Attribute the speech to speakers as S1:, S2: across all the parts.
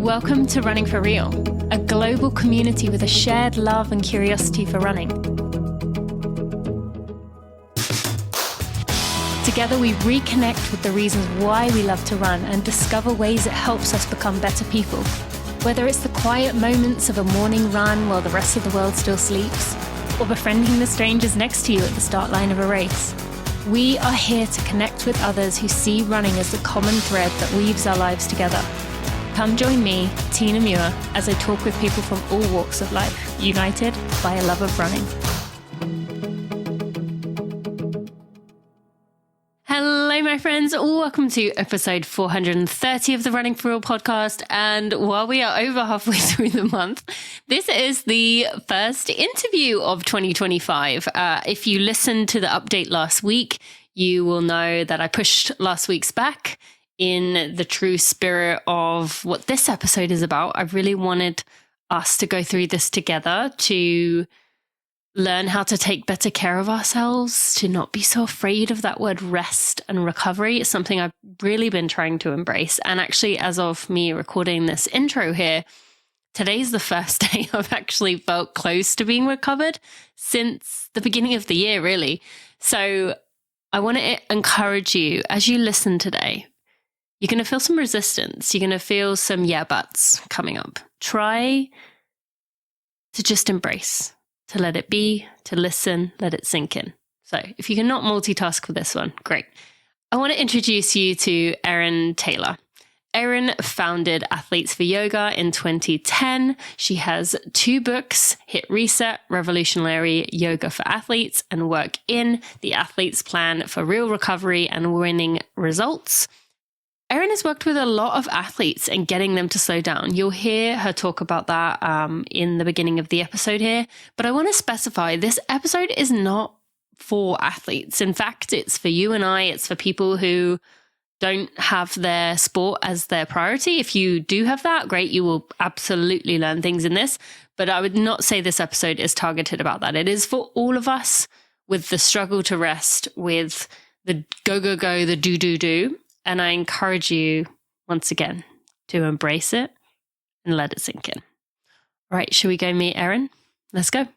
S1: Welcome to Running for Real, a global community with a shared love and curiosity for running. Together we reconnect with the reasons why we love to run and discover ways it helps us become better people. Whether it's the quiet moments of a morning run while the rest of the world still sleeps, or befriending the strangers next to you at the start line of a race, we are here to connect with others who see running as the common thread that weaves our lives together. Come join me, Tina Muir, as I talk with people from all walks of life, united by a love of running. Hello, my friends. Welcome to episode 430 of the Running for Real podcast. And while we are over halfway through the month, this is the first interview of 2025. If you listened to the update last week, you will know that I pushed last week's back in the true spirit of what this episode is about. I really wanted us to go through this together, to learn how to take better care of ourselves, to not be so afraid of that word rest and recovery. It's something I've really been trying to embrace. And actually, as of me recording this intro here, today's the first day I've actually felt close to being recovered since the beginning of the year, really. So I want to encourage you as you listen today. You're going to feel some resistance. You're going to feel some yeah buts coming up. Try to just embrace, to let it be, to listen, let it sink in. So if you cannot multitask with this one, great. I want to introduce you to Erin Taylor. Erin founded Athletes for Yoga in 2010. She has 2 books, Hit Reset, Revolutionary Yoga for Athletes, and Work In, The Athlete's Plan for Real Recovery and Winning Results. Erin has worked with a lot of athletes and getting them to slow down. You'll hear her talk about that in the beginning of the episode here. But I want to specify this episode is not for athletes. In fact, it's for you and I. It's for people who don't have their sport as their priority. If you do have that, great. You will absolutely learn things in this. But I would not say this episode is targeted about that. It is for all of us with the struggle to rest, with the go, go, go, the do, do, do. And I encourage you, once again, to embrace it and let it sink in. All right, shall we go meet Erin? Let's go.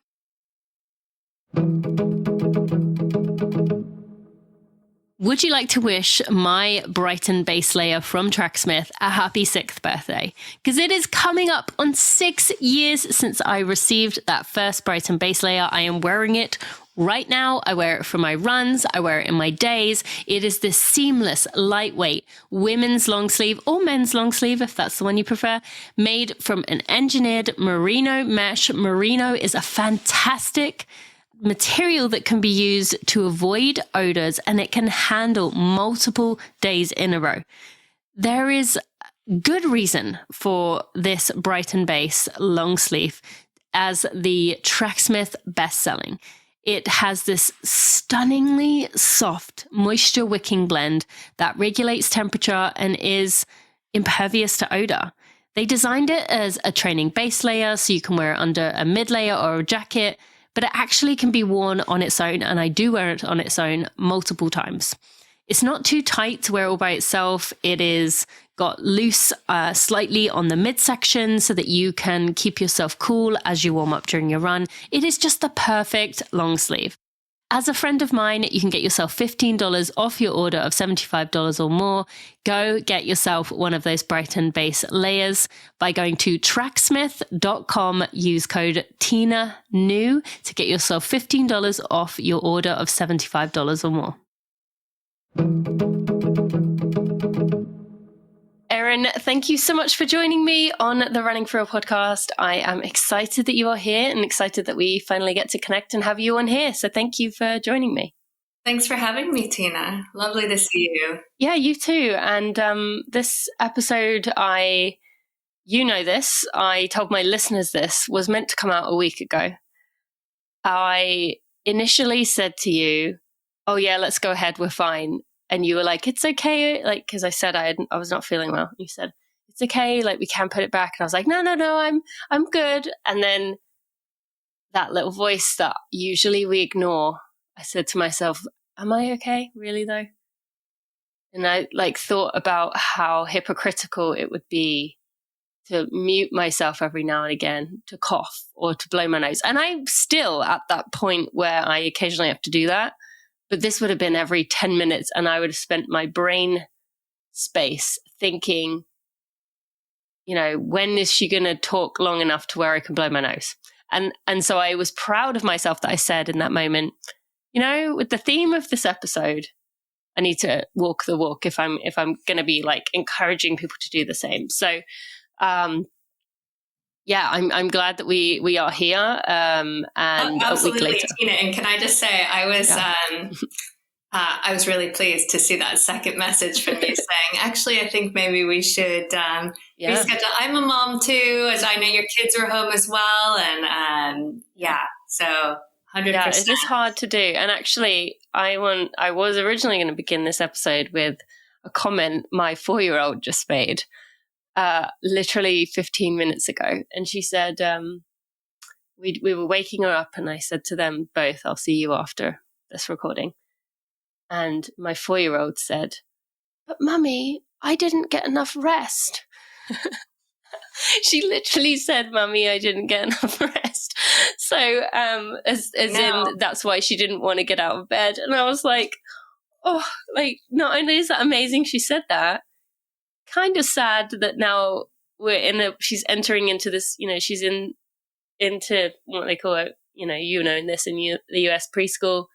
S1: Would you like to wish my Brighton base layer from Tracksmith a happy 6th birthday? Because it is coming up on 6 years since I received that first Brighton base layer. I am wearing it right now. I wear it for my runs. I wear it in my days. It is this seamless, lightweight women's long sleeve or men's long sleeve, if that's the one you prefer, made from an engineered merino mesh. Merino is a fantastic material that can be used to avoid odors, and it can handle multiple days in a row. There is good reason for this Brighton base long sleeve as the Tracksmith best-selling. It has this stunningly soft moisture wicking blend that regulates temperature and is impervious to odor. They designed it as a training base layer so you can wear it under a mid layer or a jacket, but it actually can be worn on its own, and I do wear it on its own multiple times. It's not too tight to wear all by itself. It is got loose slightly on the midsection so that you can keep yourself cool as you warm up during your run. It is just the perfect long sleeve. As a friend of mine, you can get yourself $15 off your order of $75 or more. Go get yourself one of those Brighton base layers by going to tracksmith.com. Use code TINANEW to get yourself $15 off your order of $75 or more. Erin, thank you so much for joining me on the Running for Real podcast. I am excited that you are here and excited that we finally get to connect and have you on here. So thank you for joining me.
S2: Thanks for having me, Tina. Lovely to see you.
S1: Yeah, you too. And this episode, you know this, I told my listeners this, was meant to come out a week ago. I initially said to you, oh yeah, let's go ahead, we're fine. And you were like, it's okay. Like, because I said I was not feeling well. You said, it's okay. Like, we can put it back. And I was like, no, I'm good. And then that little voice that usually we ignore, I said to myself, am I okay? Really though? And I thought about how hypocritical it would be to mute myself every now and again, to cough or to blow my nose. And I'm still at that point where I occasionally have to do that. But this would have been every 10 minutes, and I would have spent my brain space thinking, when is she going to talk long enough to where I can blow my nose? And so I was proud of myself that I said in that moment, with the theme of this episode, I need to walk the walk if I'm going to be like encouraging people to do the same. So, I'm glad that we are here. And
S2: absolutely,
S1: a week later.
S2: Tina. And can I just say, I was really pleased to see that second message from you saying, actually, I think maybe we should reschedule. I'm a mom too, as I know your kids were home as well. And so 100%.
S1: Yeah, it's just hard to do. And actually, I was originally going to begin this episode with a comment my 4-year-old just made literally 15 minutes ago. And she said, we were waking her up, and I said to them both, I'll see you after this recording. And my 4-year-old said, but Mummy, I didn't get enough rest. She literally said, Mummy, I didn't get enough rest. So in that's why she didn't want to get out of bed. And I was like, not only is that amazing she said that, kind of sad that now she's entering into this, she's into what they call it, in the US preschool,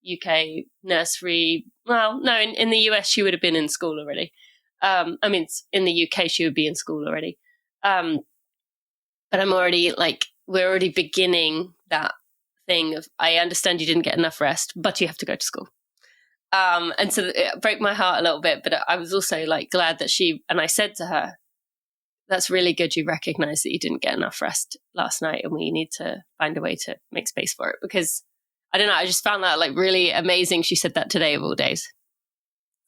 S1: UK nursery. Well, no, in the US she would have been in school already. In the UK she would be in school already. But we're already beginning that thing of, I understand you didn't get enough rest, but you have to go to school. And so it broke my heart a little bit, but I was also glad that and I said to her, that's really good. You recognize that you didn't get enough rest last night, and we need to find a way to make space for it, because I don't know. I just found that really amazing. She said that today of all days.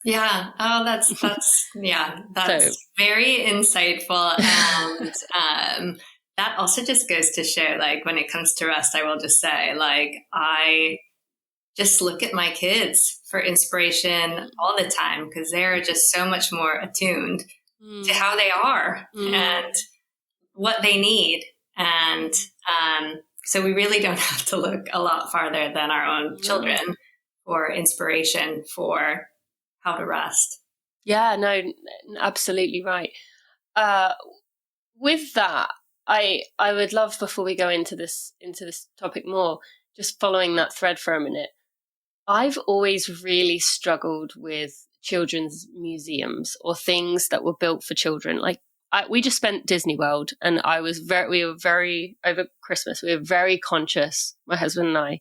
S2: Yeah. Oh, that's very insightful. And that also just goes to show, when it comes to rest, I will just say, I just look at my kids for inspiration all the time, because they're just so much more attuned to how they are and what they need. And so we really don't have to look a lot farther than our own children for inspiration for how to rest.
S1: Yeah, no, absolutely right. With that, I would love, before we go into this topic more, just following that thread for a minute. I've always really struggled with children's museums or things that were built for children. We just spent Disney World, and we were very over Christmas. We were very conscious, my husband and I,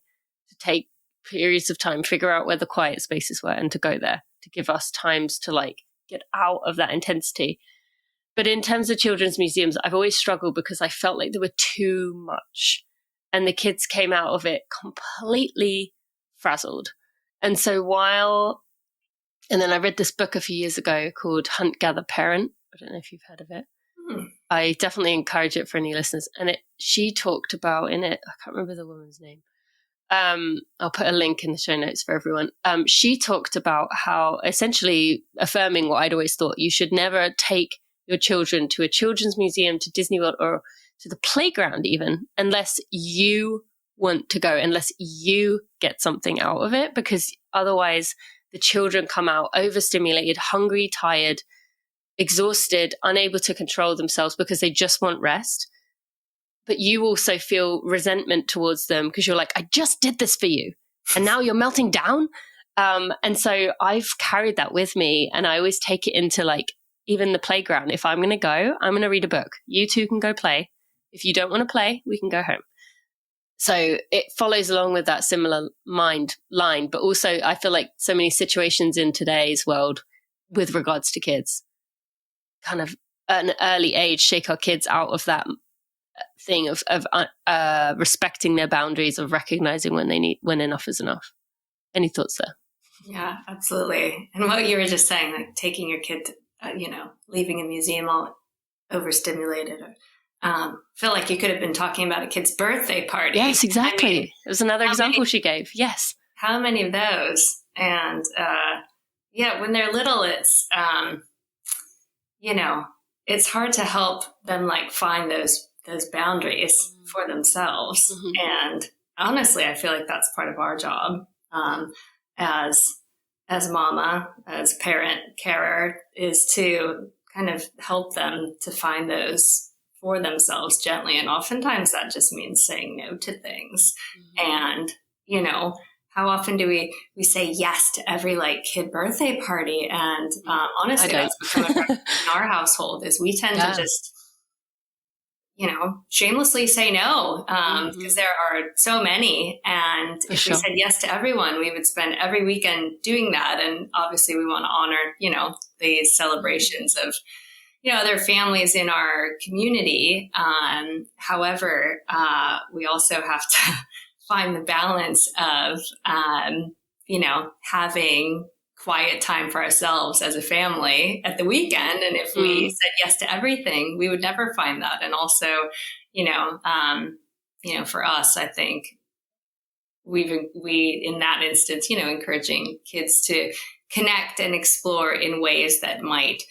S1: to take periods of time, figure out where the quiet spaces were, and to go there to give us times to get out of that intensity. But in terms of children's museums, I've always struggled because I felt like there were too much, and the kids came out of it completely frazzled. And so and then I read this book a few years ago called Hunt, Gather, Parent. I don't know if you've heard of it. I definitely encourage it for any listeners. And she talked about in it, I can't remember the woman's name. I'll put a link in the show notes for everyone. She talked about how, essentially affirming what I'd always thought, you should never take your children to a children's museum, to Disney World, or to the playground even, unless you want to go, unless you get something out of it, because otherwise the children come out overstimulated, hungry, tired, exhausted, unable to control themselves because they just want rest. But you also feel resentment towards them because you're like, I just did this for you, and now you're melting down. And so I've carried that with me, and I always take it into even the playground. If I'm going to go, I'm going to read a book. You two can go play. If you don't want to play, we can go home. So it follows along with that similar mind line. But also I feel like so many situations in today's world with regards to kids, kind of at an early age, shake our kids out of that thing of respecting their boundaries, of recognizing when enough is enough. Any thoughts there?
S2: Yeah, absolutely. And what you were just saying, taking your kid, leaving a museum all overstimulated, or feel like you could have been talking about a kid's birthday party.
S1: Yes, exactly. It was another example she gave. Yes.
S2: How many of those? And when they're little, it's, it's hard to help them like find those boundaries for themselves. And honestly, I feel like that's part of our job as mama, as parent carer, is to kind of help them to find those for themselves gently. And oftentimes that just means saying no to things. And, you know, how often do we say yes to every like kid birthday party? And honestly, that's become a practice in our household, is we tend to just, you know, shamelessly say no, because there are so many. And if we said yes to everyone, we would spend every weekend doing that. And obviously we want to honor, you know, the celebrations of, you know, other families in our community. However, we also have to find the balance of, you know, having quiet time for ourselves as a family at the weekend. And if we said yes to everything, we would never find that. And also, you know, for us, I think we in that instance, you know, encouraging kids to connect and explore in ways that might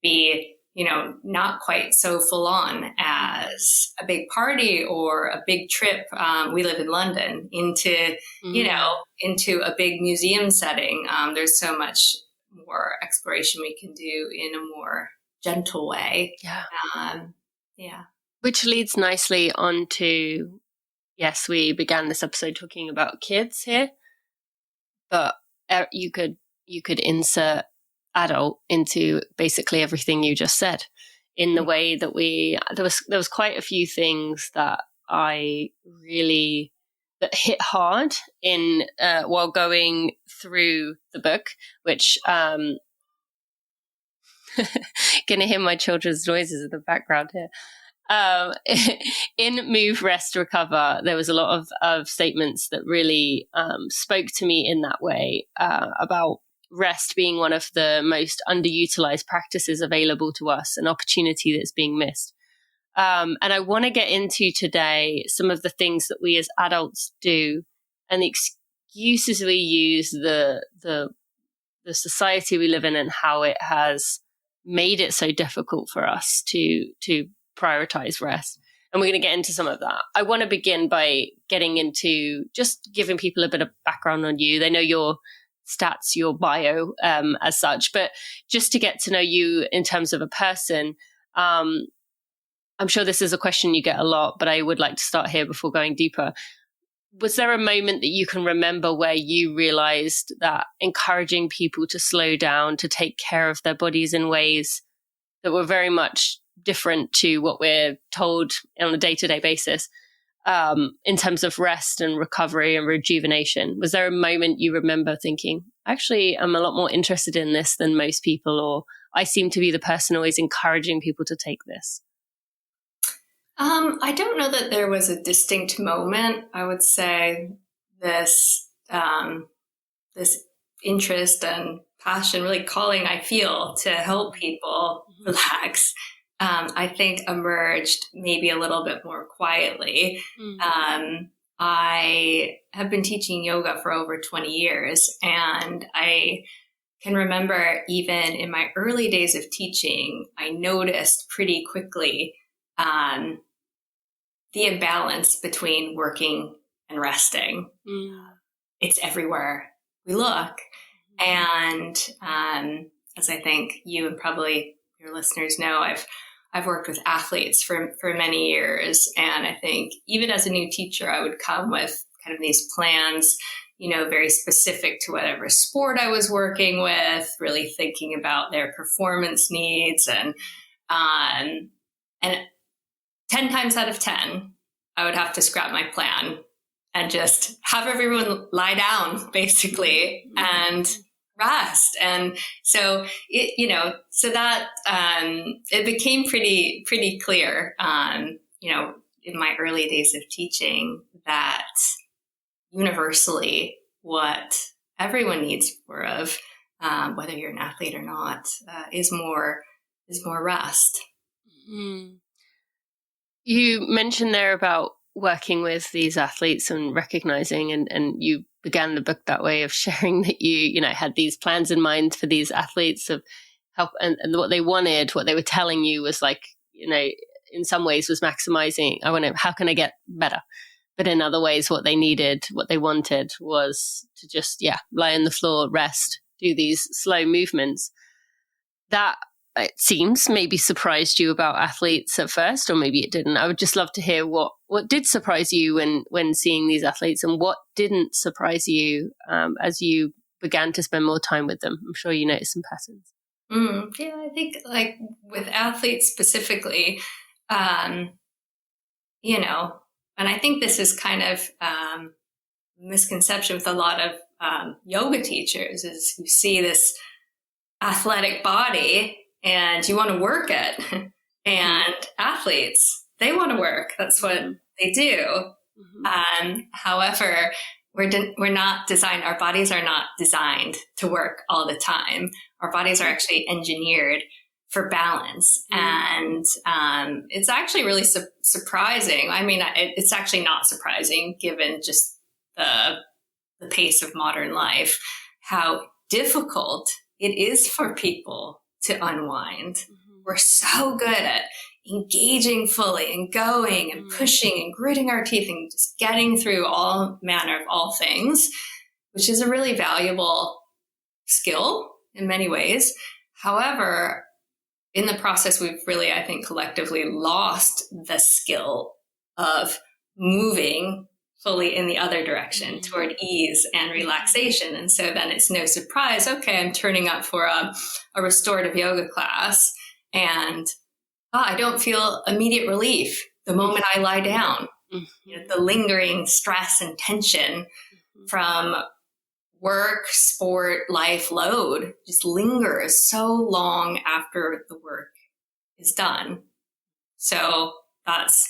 S2: be, you know, not quite so full on as a big party or a big trip. We live in London, into, you know, into a big museum setting. There's so much more exploration we can do in a more gentle way.
S1: Which leads nicely on to, yes, we began this episode talking about kids here, but you could insert adult into basically everything you just said, in the way that there was quite a few things that that hit hard in while going through the book, which gonna hear my children's noises in the background here. In Move, Rest, Recover, there was a lot of statements that really spoke to me in that way, about rest being one of the most underutilized practices available to us, an opportunity that's being missed. And I want to get into today some of the things that we as adults do and the excuses we use, the society we live in, and how it has made it so difficult for us to prioritize rest. And we're going to get into some of that. I want to begin by getting into just giving people a bit of background on you. They know your stats, your bio, as such, but just to get to know you in terms of a person. I'm sure this is a question you get a lot, but I would like to start here before going deeper. Was there a moment that you can remember where you realized that encouraging people to slow down, to take care of their bodies in ways that were very much different to what we're told on a day-to-day basis, in terms of rest and recovery and rejuvenation? Was there a moment you remember thinking, actually, I'm a lot more interested in this than most people, or I seem to be the person always encouraging people to take this?
S2: I don't know that there was a distinct moment. I would say this interest and passion, really calling I feel to help people relax, I think emerged maybe a little bit more quietly. I have been teaching yoga for over 20 years, and I can remember even in my early days of teaching, I noticed pretty quickly the imbalance between working and resting. It's everywhere we look. And as I think you and probably your listeners know, I've worked with athletes for many years. And I think even as a new teacher, I would come with kind of these plans, you know, very specific to whatever sport I was working with, really thinking about their performance needs. And 10 times out of 10, I would have to scrap my plan and just have everyone lie down, basically, and rest. And so that it became pretty clear, in my early days of teaching, that universally what everyone needs more of, whether you're an athlete or not, is more rest.
S1: You mentioned there about working with these athletes and recognizing, and you began the book that way, of sharing that you had these plans in mind for these athletes, of help, and what they wanted, what they were telling you was like, in some ways was maximizing, how can I get better? But in other ways, what they needed, what they wanted was to just, lie on the floor, rest, do these slow movements. That, it seems, maybe surprised you about athletes at first, or maybe it didn't. I would just love to hear what did surprise you when seeing these athletes, and what didn't surprise you as you began to spend more time with them. I'm sure you noticed some patterns.
S2: Yeah, I think like with athletes specifically, and I think this is kind of misconception with a lot of yoga teachers, is you see this athletic body and you want to work it. And athletes, they want to work. That's what they do. However, we're not designed, our bodies are not designed to work all the time. Our bodies are actually engineered for balance. And it's actually really surprising. I mean, it's actually not surprising given just the pace of modern life, how difficult it is for people to unwind. We're so good at engaging fully and going and pushing and gritting our teeth and just getting through all manner of all things, which is a really valuable skill in many ways. However, in the process, we've really, I think, collectively lost the skill of moving fully in the other direction toward ease and relaxation. And so then it's no surprise, okay, I'm turning up for a restorative yoga class and I don't feel immediate relief the moment I lie down. The lingering stress and tension from work, sport, life load just lingers so long after the work is done. So that's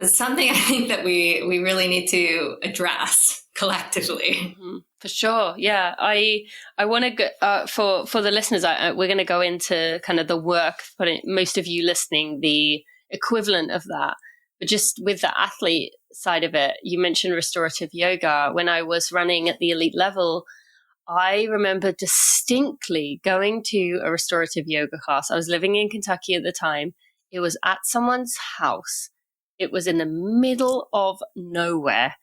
S2: something I think that we really need to address collectively.
S1: For sure. Yeah. I want to go, for the listeners, we're going to go into kind of the work, but most of you listening, the equivalent of that. But just with the athlete side of it, you mentioned restorative yoga. When I was running at the elite level, I remember distinctly going to a restorative yoga class. I was living in Kentucky at the time. It was at someone's house. It was in the middle of nowhere.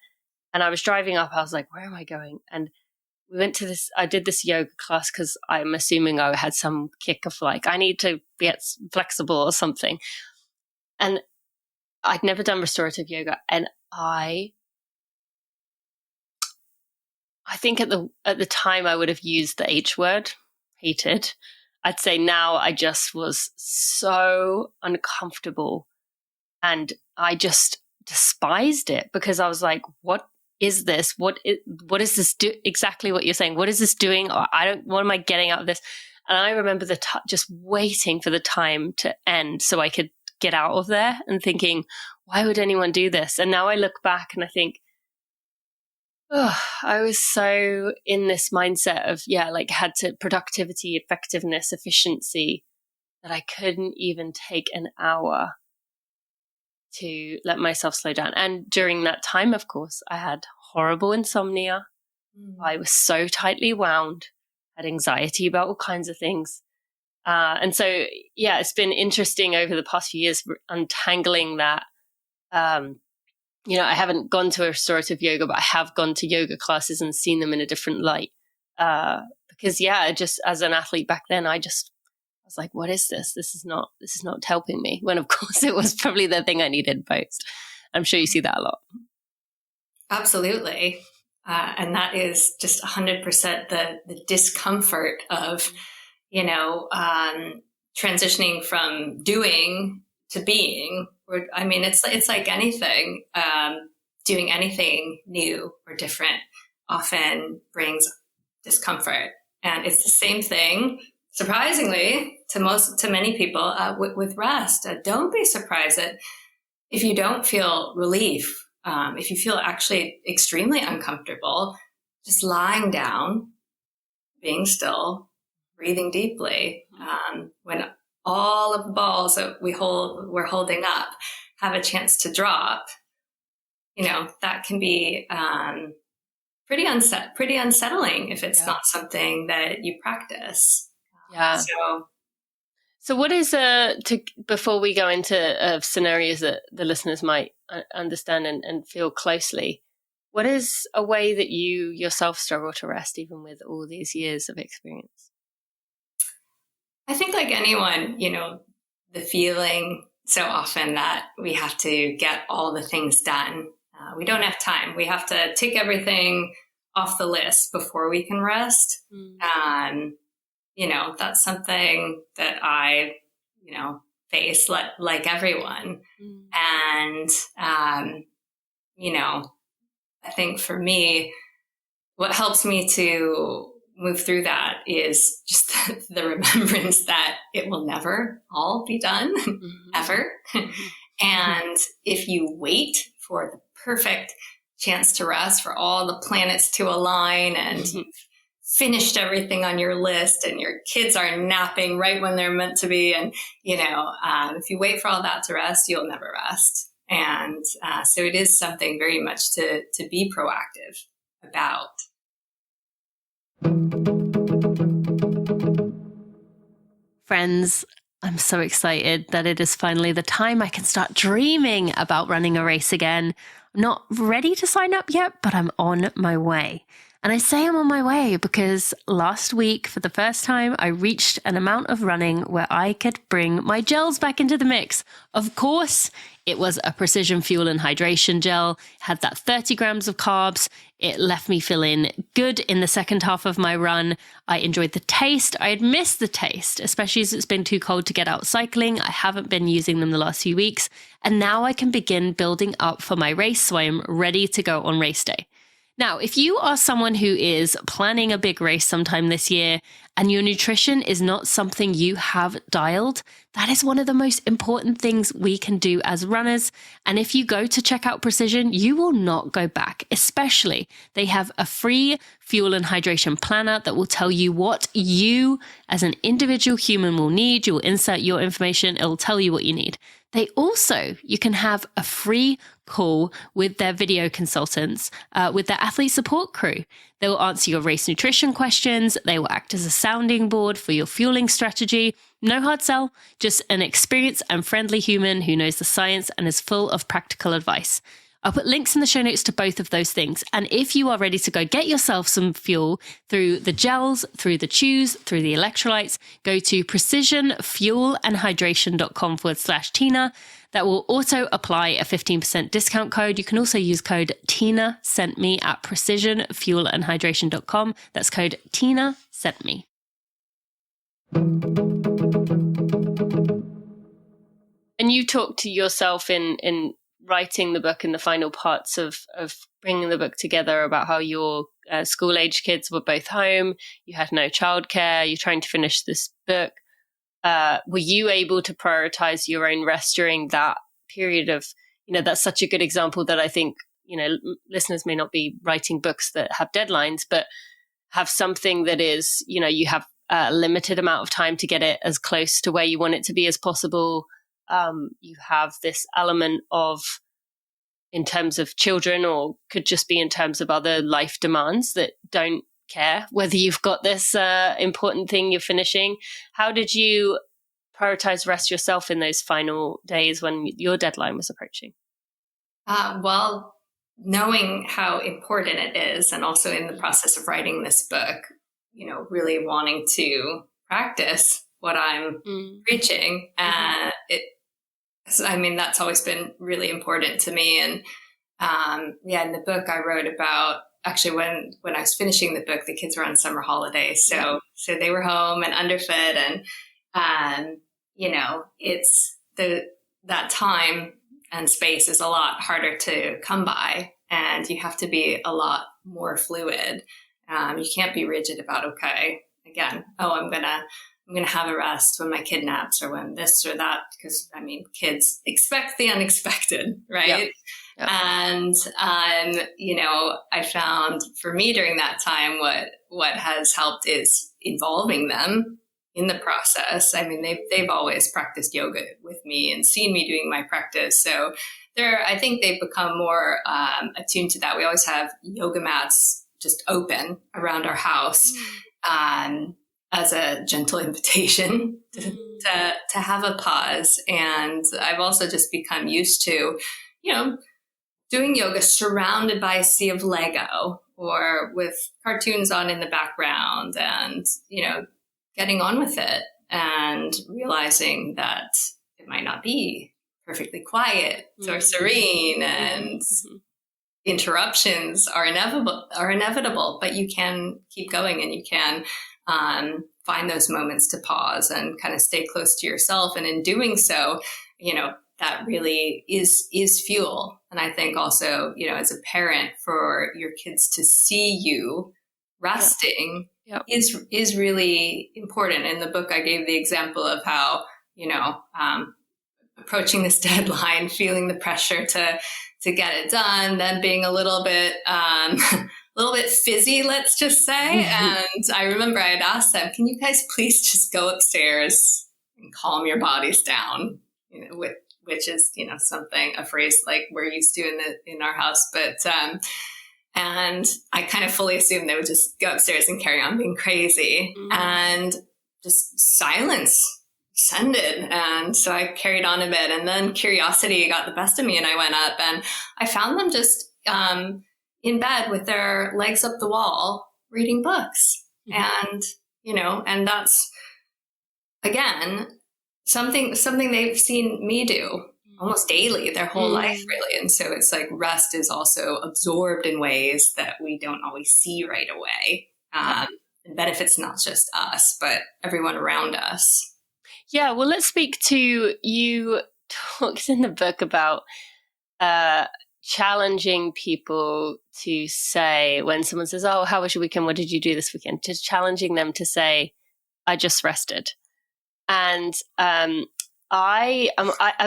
S1: And I was driving up. I was like, where am I going? And we went to I did this yoga class because I'm assuming I had some kick of like, I need to get flexible or something. And I'd never done restorative yoga. And I think at the time I would have used the H word, hated. I'd say now I just was so uncomfortable and I just despised it because I was like, what is this? What is this exactly what you're saying? What is this doing? What am I getting out of this? And I remember just waiting for the time to end so I could get out of there and thinking, why would anyone do this? And now I look back and I think, I was so in this mindset of, had to productivity, effectiveness, efficiency, that I couldn't even take an hour to let myself slow down. And during that time, of course, I had horrible insomnia. I was so tightly wound, had anxiety about all kinds of things. And so, it's been interesting over the past few years untangling that. I haven't gone to a restorative yoga, but I have gone to yoga classes and seen them in a different light. Because just as an athlete back then, I was like, what is this? This is not helping me. When of course it was probably the thing I needed most. I'm sure you see that a lot.
S2: Absolutely. And that is just 100% the discomfort of, transitioning from doing to being. I mean, it's like anything, doing anything new or different often brings discomfort. And it's the same thing, surprisingly, to many people with rest. Don't be surprised that if you don't feel relief, if you feel actually extremely uncomfortable, just lying down, being still, breathing deeply, when all of the balls that we're holding up have a chance to drop, that can be pretty unsettling if it's not something that you practice.
S1: Yeah. So what is before we go into scenarios that the listeners might understand and feel closely, what is a way that you yourself struggle to rest even with all these years of experience?
S2: I think like anyone, the feeling so often that we have to get all the things done. We don't have time. We have to tick everything off the list before we can rest. That's something that I, face like everyone. And, I think for me, what helps me to move through that is just the remembrance that it will never all be done, ever. And if you wait for the perfect chance to rest, for all the planets to align, and you've finished everything on your list, and your kids are napping right when they're meant to be, and if you wait for all that to rest, you'll never rest. And so it is something very much to be proactive about.
S1: Friends, I'm so excited that it is finally the time I can start dreaming about running a race again. I'm not ready to sign up yet, but I'm on my way. And I say I'm on my way because last week, for the first time, I reached an amount of running where I could bring my gels back into the mix. Of course, it was a Precision Fuel and Hydration gel, had that 30 grams of carbs. It left me feeling good in the second half of my run. I enjoyed the taste. I had missed the taste, especially as it's been too cold to get out cycling. I haven't been using them the last few weeks. And now I can begin building up for my race, so I'm ready to go on race day. Now, if you are someone who is planning a big race sometime this year and your nutrition is not something you have dialed, that is one of the most important things we can do as runners. And if you go to check out Precision, you will not go back. Especially, they have a free fuel and hydration planner that will tell you what you as an individual human will need. You will insert your information. It will tell you what you need. You can have a free call with their video consultants, with their athlete support crew. They will answer your race nutrition questions. They will act as a sounding board for your fueling strategy. No hard sell, just an experienced and friendly human who knows the science and is full of practical advice. I'll put links in the show notes to both of those things. And if you are ready to go get yourself some fuel through the gels, through the chews, through the electrolytes, go to precisionfuelandhydration.com/Tina. That will also apply a 15% discount code. You can also use code Tina Sent Me at precisionfuelandhydration.com. That's code Tina Sent Me. And you talked to yourself in writing the book, in the final parts of bringing the book together, about how your school-age kids were both home, you had no childcare, you're trying to finish this book. Were you able to prioritize your own rest during that period of, that's such a good example that I think, listeners may not be writing books that have deadlines, but have something that is, you have a limited amount of time to get it as close to where you want it to be as possible. You have this element of, in terms of children, or could just be in terms of other life demands that don't care whether you've got this important thing you're finishing. How did you prioritize rest yourself in those final days when your deadline was approaching?
S2: Well, knowing how important it is, and also in the process of writing this book, really wanting to practice what I'm preaching. That's always been really important to me. And in the book I wrote about, actually when I was finishing the book, the kids were on summer holidays. So they were home and underfed, and it's that time and space is a lot harder to come by, and you have to be a lot more fluid. You can't be rigid about, I'm going to have a rest when my kid naps, or when this or that, because kids expect the unexpected, right? Yep. Yep. And, I found for me during that time, what has helped is involving them in the process. They've always practiced yoga with me and seen me doing my practice. So I think they've become more attuned to that. We always have yoga mats just open around our house. as a gentle invitation to have a pause. And I've also just become used to, doing yoga surrounded by a sea of Lego or with cartoons on in the background and, getting on with it and realizing that it might not be perfectly quiet or serene and interruptions are inevitable, but you can keep going and you can find those moments to pause and kind of stay close to yourself. And in doing so, that really is fuel. And I think also, as a parent, for your kids to see you resting is really important. In the book, I gave the example of how, approaching this deadline, feeling the pressure to get it done, then being a little bit fizzy, let's just say. And I remember I had asked them, can you guys please just go upstairs and calm your bodies down? Which is, a phrase like we're used to in our house. But, and I kind of fully assumed they would just go upstairs and carry on being crazy, and just silence descended. And so I carried on a bit, and then curiosity got the best of me, and I went up and I found them just, in bed with their legs up the wall, reading books. And, and that's, again, something they've seen me do almost daily their whole life, really. And so it's like rest is also absorbed in ways that we don't always see right away. It benefits not just us, but everyone around us.
S1: Yeah, well, let's speak to, you talked in the book about challenging people to say, when someone says, oh, how was your weekend? What did you do this weekend? Just challenging them to say, I just rested. And I've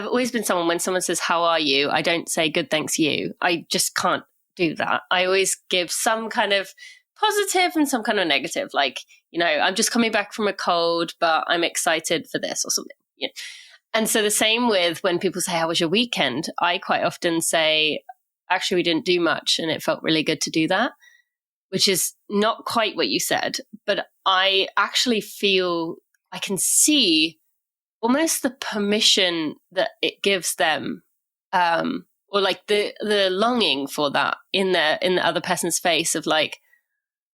S1: always been someone, when someone says, how are you? I don't say good, thanks, you. I just can't do that. I always give some kind of positive and some kind of negative. Like, I'm just coming back from a cold, but I'm excited for this or something. Yeah. And so the same with when people say, how was your weekend? I quite often say, actually, we didn't do much and it felt really good to do that, which is not quite what you said. But I actually feel I can see almost the permission that it gives them, or like the longing for that in the other person's face of like,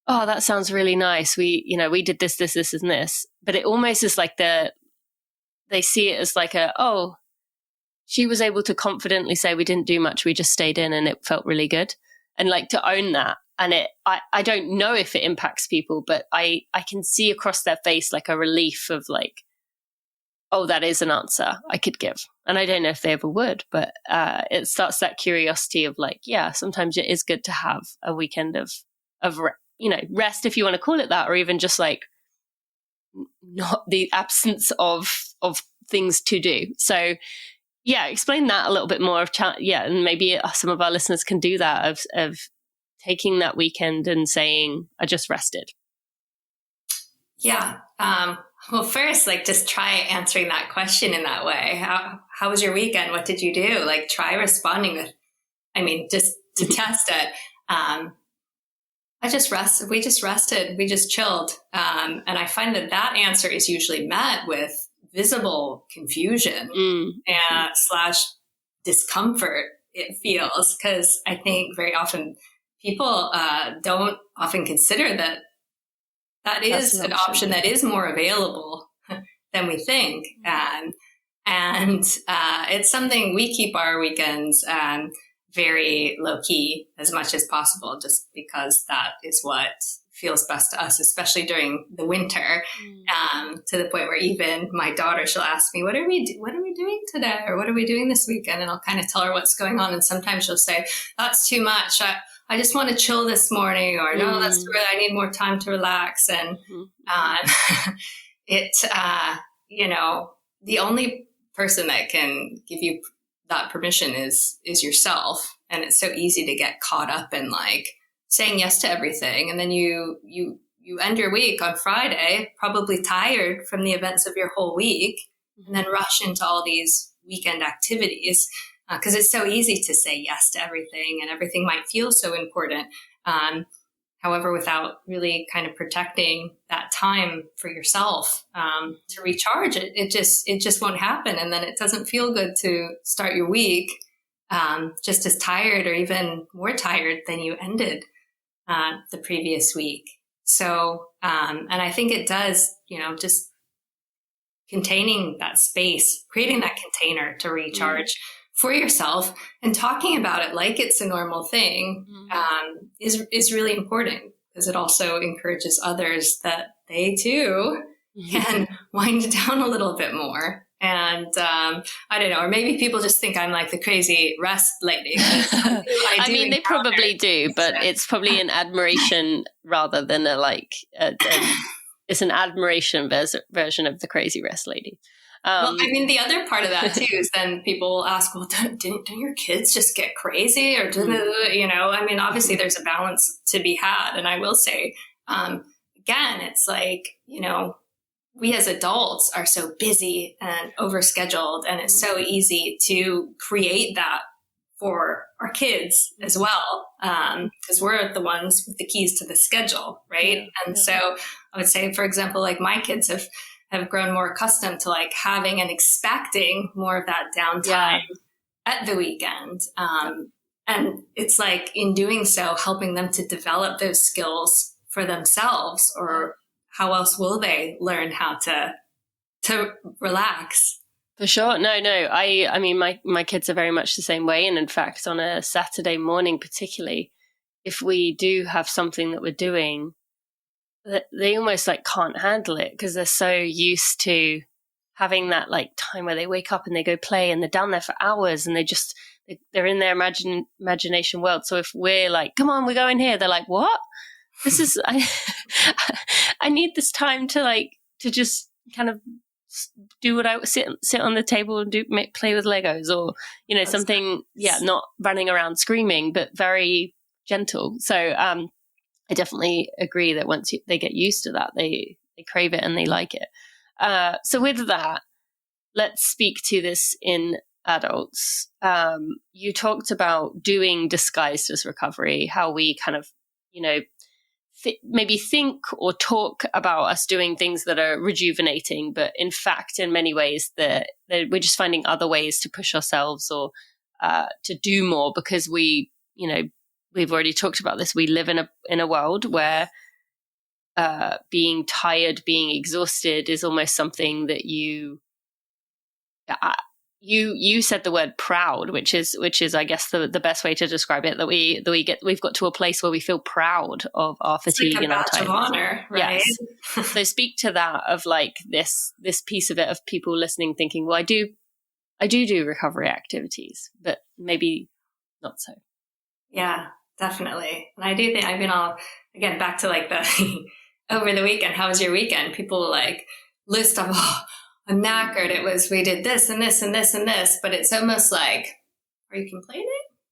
S1: oh, that sounds really nice. We did this, and this. But it almost is like they see it as like oh, she was able to confidently say we didn't do much. We just stayed in and it felt really good. And like to own that. And I don't know if it impacts people, but I can see across their face like a relief of like, oh, that is an answer I could give. And I don't know if they ever would, but it starts that curiosity of like, yeah, sometimes it is good to have a weekend of rest, if you want to call it that, or even just like not the absence of things to do. So yeah, explain that a little bit more and maybe some of our listeners can do that of taking that weekend and saying, I just rested.
S2: Yeah. Well, first, like just try answering that question in that way. How was your weekend? What did you do? Like try responding with, just to test it. I just rested. We just rested. We just chilled. And I find that answer is usually met with visible confusion and / discomfort, it feels, because I think very often people don't often consider that is an option that is more available than we think. And it's something we keep our weekends very low key as much as possible, just because that is what feels best to us, especially during the winter, to the point where even my daughter, she'll ask me, what are we doing today? Or what are we doing this weekend? And I'll kind of tell her what's going on. And sometimes she'll say, that's too much. I just want to chill this morning, or no, that's really, I need more time to relax. And the only person that can give you that permission is yourself. And it's so easy to get caught up in like saying yes to everything. And then you end your week on Friday, probably tired from the events of your whole week, and then rush into all these weekend activities. Because it's so easy to say yes to everything, and everything might feel so important. However, without really kind of protecting that time for yourself to recharge, it just won't happen. And then it doesn't feel good to start your week just as tired or even more tired than you ended the previous week. So, and I think it does, just containing that space, creating that container to recharge for yourself and talking about it like it's a normal thing is really important, because it also encourages others that they too can wind down a little bit more. And I don't know, or maybe people just think I'm like the crazy rest lady.
S1: I mean, they probably do, but it's probably an admiration rather than it's an admiration version of the crazy rest lady.
S2: Well, I mean, the other part of that too is then people will ask, well, don't your kids just get crazy? Or, I mean, obviously there's a balance to be had. And I will say, again, it's like, we as adults are so busy and overscheduled, and it's so easy to create that for our kids as well, because we're the ones with the keys to the schedule, right? And so I would say, for example, like my kids have grown more accustomed to like having and expecting more of that downtime at the weekend. And it's like, in doing so, helping them to develop those skills for themselves, or how else will they learn how to relax?
S1: For sure. No. I mean, my kids are very much the same way. And in fact, on a Saturday morning, particularly, if we do have something that we're doing, they almost like can't handle it, because they're so used to having that like time where they wake up and they go play, and they're down there for hours, and they're in their imagination world. So if we're like, come on, we're going here, they're like, what? This is, I need this time to just kind of do what I sit on the table and play with Legos, or, something, not running around screaming, but very gentle. So, I definitely agree that once they get used to that, they crave it and they like it. So with that, let's speak to this in adults. You talked about doing disguised as recovery, how we kind of, maybe think or talk about us doing things that are rejuvenating, but in fact, in many ways, that we're just finding other ways to push ourselves or to do more, because we've already talked about this. We live in a world where being tired, being exhausted is almost something that you said the word proud, which is I guess the best way to describe it, that we've got to a place where we feel proud of our fatigue and our tiredness.
S2: Of honor, right?
S1: Yes. So speak to that, of like this piece of it, of people listening thinking, well, I do recovery activities, but maybe not so.
S2: Yeah, definitely. And I do think, I'll again back to like the over the weekend, how was your weekend? People like list of, I'm knackered. We did this and this and this and this, but it's almost like, are you complaining?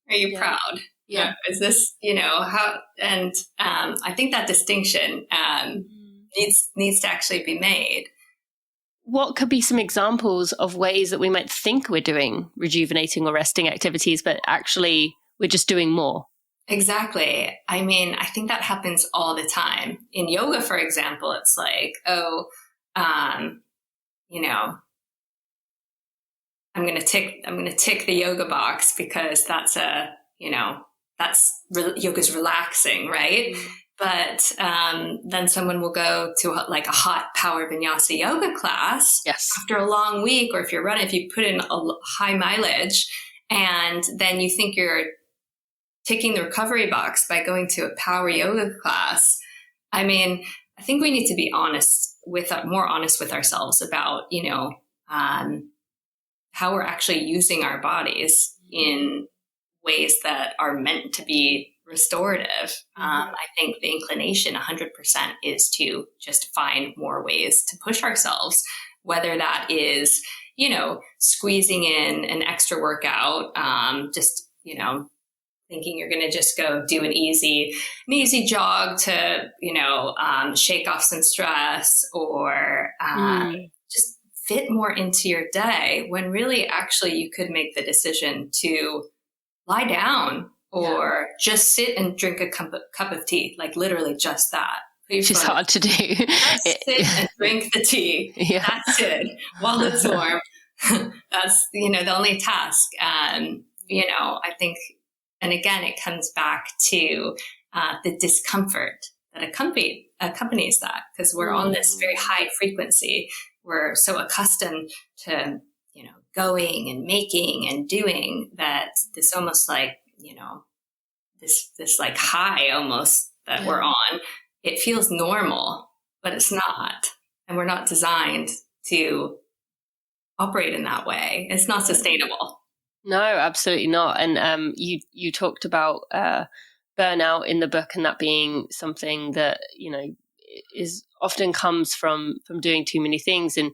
S2: Are you proud?
S1: Yeah.
S2: Is this, how, and I think that distinction needs to actually be made.
S1: What could be some examples of ways that we might think we're doing rejuvenating or resting activities, but actually we're just doing more?
S2: Exactly. I mean, I think that happens all the time. In yoga, for example, it's like, I'm going to tick the yoga box because that's yoga's relaxing, right? Mm-hmm. But then someone will go to a hot power vinyasa yoga class after a long week, or if you put in a high mileage, and then you think you're ticking the recovery box by going to a power yoga class. I mean, I think we need to be more honest with ourselves about, how we're actually using our bodies in ways that are meant to be restorative. I think the inclination 100% is to just find more ways to push ourselves, whether that is, squeezing in an extra workout, thinking you're going to just go do an easy jog to, shake off some stress, or just fit more into your day, when really actually you could make the decision to lie down or just sit and drink a cup of tea, like literally just that,
S1: Which is hard to do.
S2: Just sit and drink the tea. Yeah. That's it. While it's warm. That's, the only task. I think, and again, it comes back to the discomfort that accompanies that, because we're on this very high frequency. We're so accustomed to, going and making and doing that this almost like, this like high almost that we're on, it feels normal, but it's not. And we're not designed to operate in that way. It's not sustainable.
S1: No, absolutely not. And you talked about burnout in the book, and that being something that, is often comes from doing too many things. And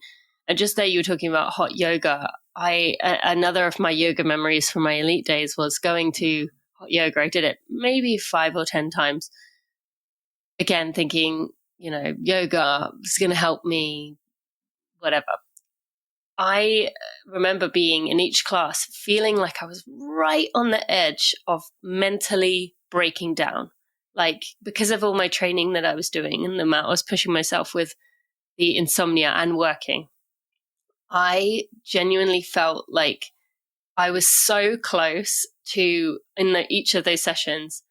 S1: just there, you were talking about hot yoga. Another of my yoga memories from my elite days was going to hot yoga. I did it maybe 5 or 10 times. Again, thinking, yoga is going to help me, whatever. I remember being in each class feeling like I was right on the edge of mentally breaking down, like because of all my training that I was doing and the amount I was pushing myself with the insomnia and working. I genuinely felt like I was so close to, in each of those sessions,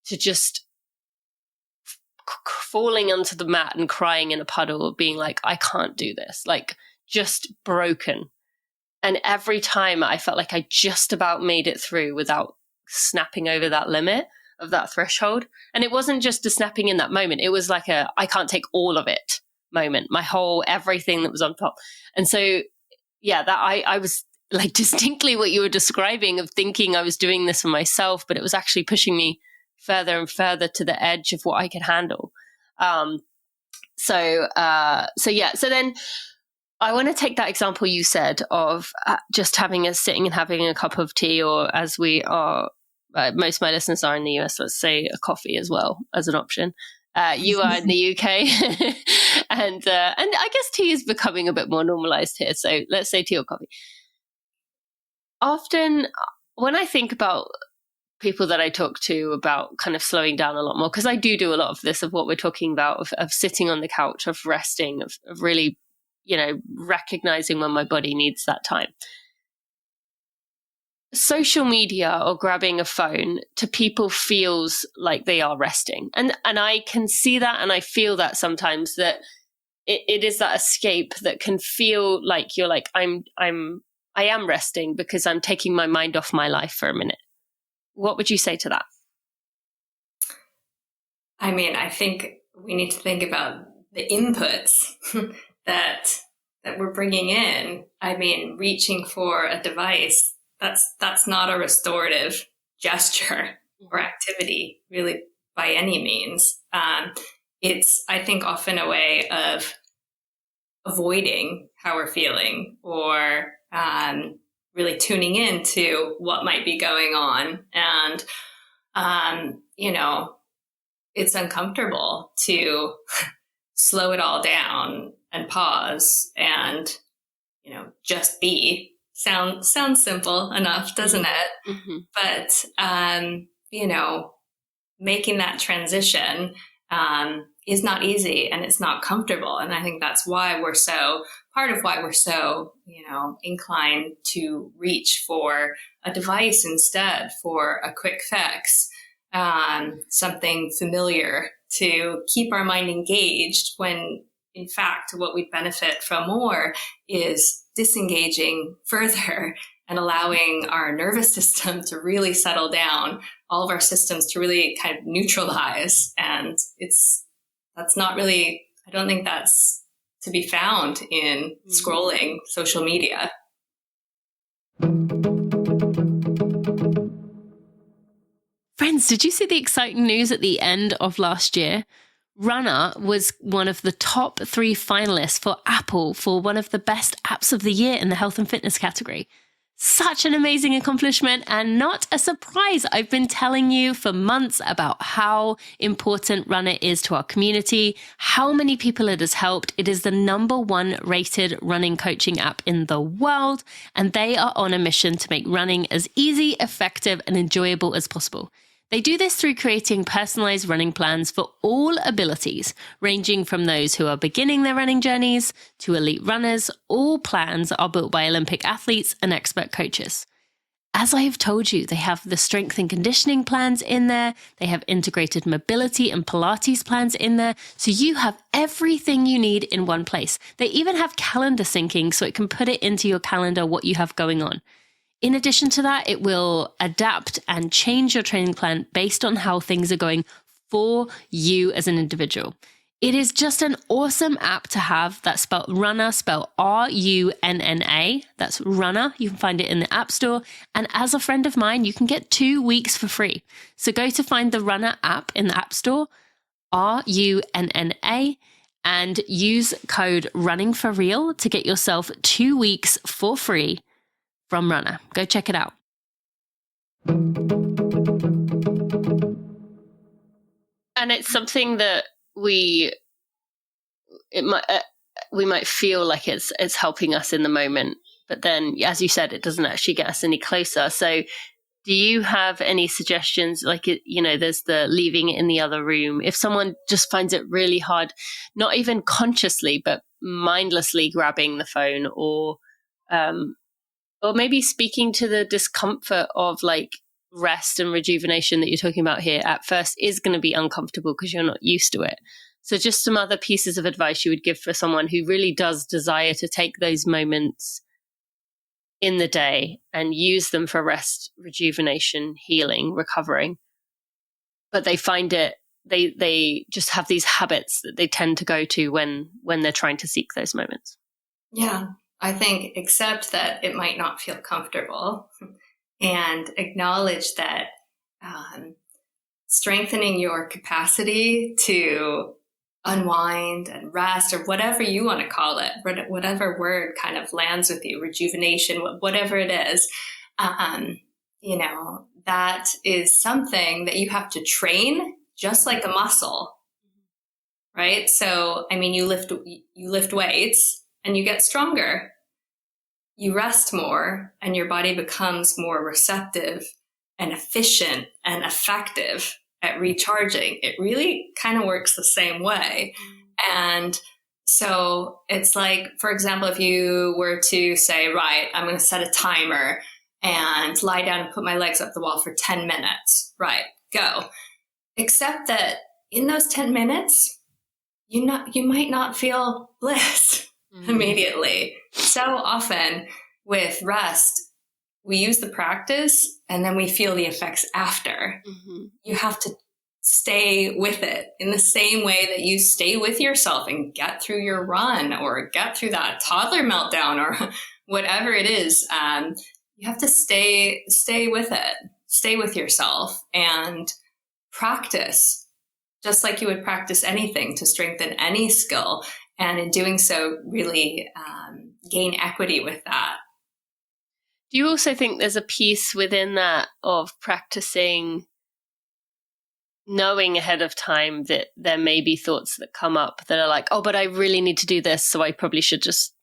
S1: to just falling onto the mat and crying in a puddle, being like, I can't do this, like just broken. And every time I felt like I just about made it through without snapping over that limit of that threshold. And it wasn't just a snapping in that moment. It was like I can't take all of it moment, my whole, everything that was on top. And so, yeah, that I was like distinctly what you were describing of thinking I was doing this for myself, but it was actually pushing me further and further to the edge of what I could handle. So then I want to take that example you said of just sitting and having a cup of tea, or as we are, most of my listeners are in the US, let's say a coffee as well as an option. You are in the UK, and I guess tea is becoming a bit more normalized here. So let's say tea or coffee. Often when I think about people that I talk to about kind of slowing down a lot more, because I do a lot of this, of what we're talking about, of sitting on the couch, of resting, of really, recognizing when my body needs that time. Social media or grabbing a phone to people feels like they are resting. And I can see that, and I feel that sometimes, that it is that escape that can feel like you're like, I am resting because I'm taking my mind off my life for a minute. What would you say to that?
S2: I mean, I think we need to think about the inputs that we're bringing in. I mean, reaching for a device, that's not a restorative gesture or activity, really, by any means. It's, I think, often a way of avoiding how we're feeling, or really tuning into what might be going on. And, it's uncomfortable to slow it all down and pause and, just be. Sounds simple enough, doesn't it? Mm-hmm. But, making that transition is not easy, and it's not comfortable. And I think that's why part of why we're so, inclined to reach for a device instead, for a quick fix, something familiar to keep our mind engaged, when in fact, what we benefit from more is disengaging further and allowing our nervous system to really settle down, all of our systems to really kind of neutralize. And that's not really, I don't think that's to be found in scrolling social media.
S1: Friends, did you see the exciting news at the end of last year? Runner was one of the top 3 finalists for Apple for one of the best apps of the year in the health and fitness category. Such an amazing accomplishment, and not a surprise. I've been telling you for months about how important Runner is to our community, how many people it has helped. It is the #1 rated running coaching app in the world, and they are on a mission to make running as easy, effective, and enjoyable as possible. They do this through creating personalized running plans for all abilities, ranging from those who are beginning their running journeys to elite runners. All plans are built by Olympic athletes and expert coaches. As I have told you, they have the strength and conditioning plans in there. They have integrated mobility and Pilates plans in there. So you have everything you need in one place. They even have calendar syncing so it can put it into your calendar what you have going on. In addition to that, it will adapt and change your training plan based on how things are going for you as an individual. It is just an awesome app to have. That's spelled Runner, spelled RUNNA. That's Runner. You can find it in the App Store. And as a friend of mine, you can get 2 weeks for free. So go to find the Runner app in the App Store, RUNNA, and use code RUNNINGFORREAL to get yourself 2 weeks for free from Runner. Go check it out. And it's something that we might feel like it's helping us in the moment, but then, as you said, it doesn't actually get us any closer. So do you have any suggestions? Like, there's the leaving it in the other room. If someone just finds it really hard, not even consciously, but mindlessly grabbing the phone, or maybe speaking to the discomfort of like rest and rejuvenation that you're talking about here at first is going to be uncomfortable because you're not used to it. So just some other pieces of advice you would give for someone who really does desire to take those moments in the day and use them for rest, rejuvenation, healing, recovering. But they find it, they just have these habits that they tend to go to when they're trying to seek those moments.
S2: Yeah, I think accept that it might not feel comfortable and acknowledge that strengthening your capacity to unwind and rest, or whatever you want to call it, whatever word kind of lands with you, rejuvenation, whatever it is, that is something that you have to train just like a muscle, right? So, I mean, you lift weights and you get stronger. You rest more and your body becomes more receptive and efficient and effective at recharging. It really kind of works the same way. And so it's like, for example, if you were to say, right, I'm going to set a timer and lie down and put my legs up the wall for 10 minutes, right, go. Except that in those 10 minutes, you might not feel bliss immediately. So often with rest, we use the practice and then we feel the effects after. Mm-hmm. You have to stay with it in the same way that you stay with yourself and get through your run or get through that toddler meltdown or whatever it is. You have to stay with it, stay with yourself and practice just like you would practice anything to strengthen any skill. And in doing so, really gain equity with that.
S1: Do you also think there's a piece within that of practicing, knowing ahead of time that there may be thoughts that come up that are like, oh, but I really need to do this, so I probably should just,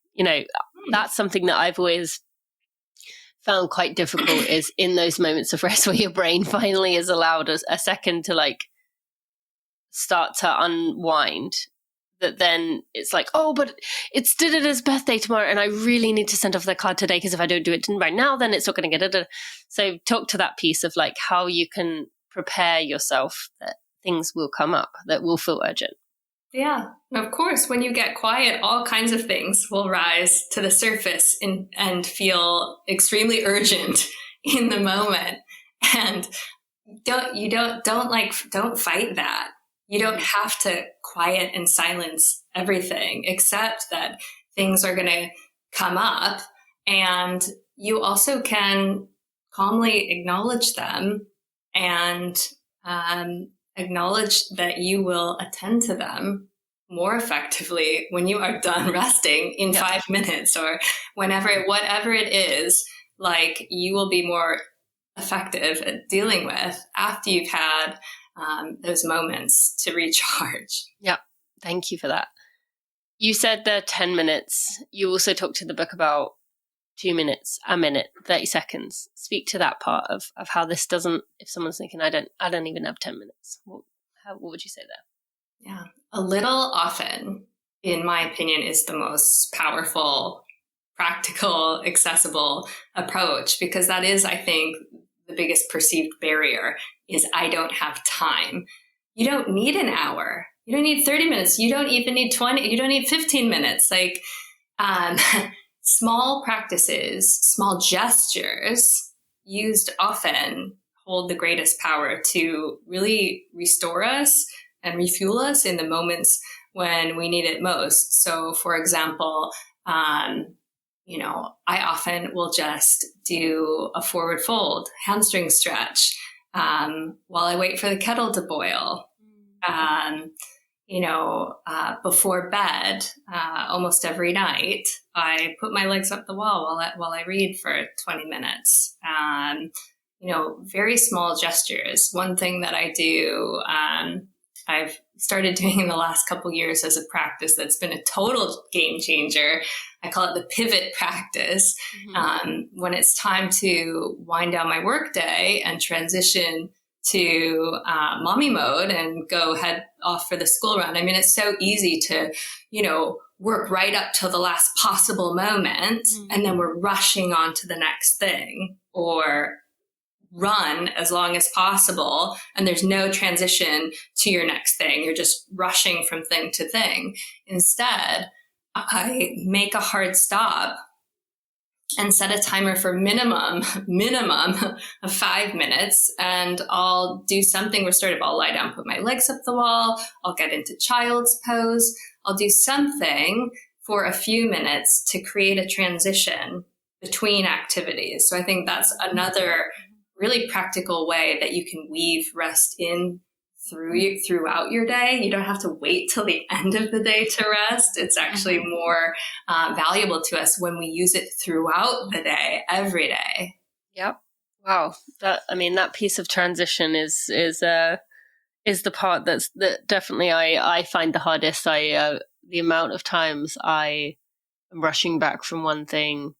S1: that's something that I've always found quite difficult is in those moments of rest where your brain finally is allowed a second to like start to unwind. That then it's like, oh, but it's Dida's birthday tomorrow and I really need to send off the card today because if I don't do it right now, then it's not going to get it. So talk to that piece of like how you can prepare yourself that things will come up that will feel urgent.
S2: Yeah, of course, when you get quiet, all kinds of things will rise to the surface and feel extremely urgent in the moment. And don't fight that. You don't have to quiet and silence everything, except that things are going to come up and you also can calmly acknowledge them and acknowledge that you will attend to them more effectively when you are done resting in 5 minutes or whatever it is, like you will be more effective at dealing with after you've had those moments to recharge.
S1: Yeah. Thank you for that. You said the 10 minutes. You also talked in the book about 2 minutes, a minute, 30 seconds. Speak to that part of how this doesn't, if someone's thinking, I don't even have 10 minutes. What would you say there?
S2: Yeah. A little often, in my opinion, is the most powerful, practical, accessible approach, because that is, I think, the biggest perceived barrier is I don't have time. You don't need an hour. You don't need 30 minutes. You don't even need 20. You don't need 15 minutes. Like, small practices, small gestures used often hold the greatest power to really restore us and refuel us in the moments when we need it most. So, for example, I often will just do a forward fold, hamstring stretch, while I wait for the kettle to boil. Before bed, almost every night, I put my legs up the wall while I read for 20 minutes. Very small gestures. One thing that I do, I've started doing in the last couple years as a practice that's been a total game changer. I call it the pivot practice. When it's time to wind down my workday and transition to mommy mode and go head off for the school run. I mean, it's so easy to, work right up till the last possible moment, and then we're rushing on to the next thing, or run as long as possible, and there's no transition to your next thing. You're just rushing from thing to thing. Instead, I make a hard stop and set a timer for minimum of 5 minutes. And I'll do something restorative. I'll lie down, put my legs up the wall. I'll get into child's pose. I'll do something for a few minutes to create a transition between activities. So I think that's another really practical way that you can weave rest in throughout your day. You don't have to wait till the end of the day to rest. It's actually more valuable to us when we use it throughout the day, every day.
S1: Yep. Wow. That piece of transition is the part that definitely I find the hardest. The amount of times I am rushing back from one thing,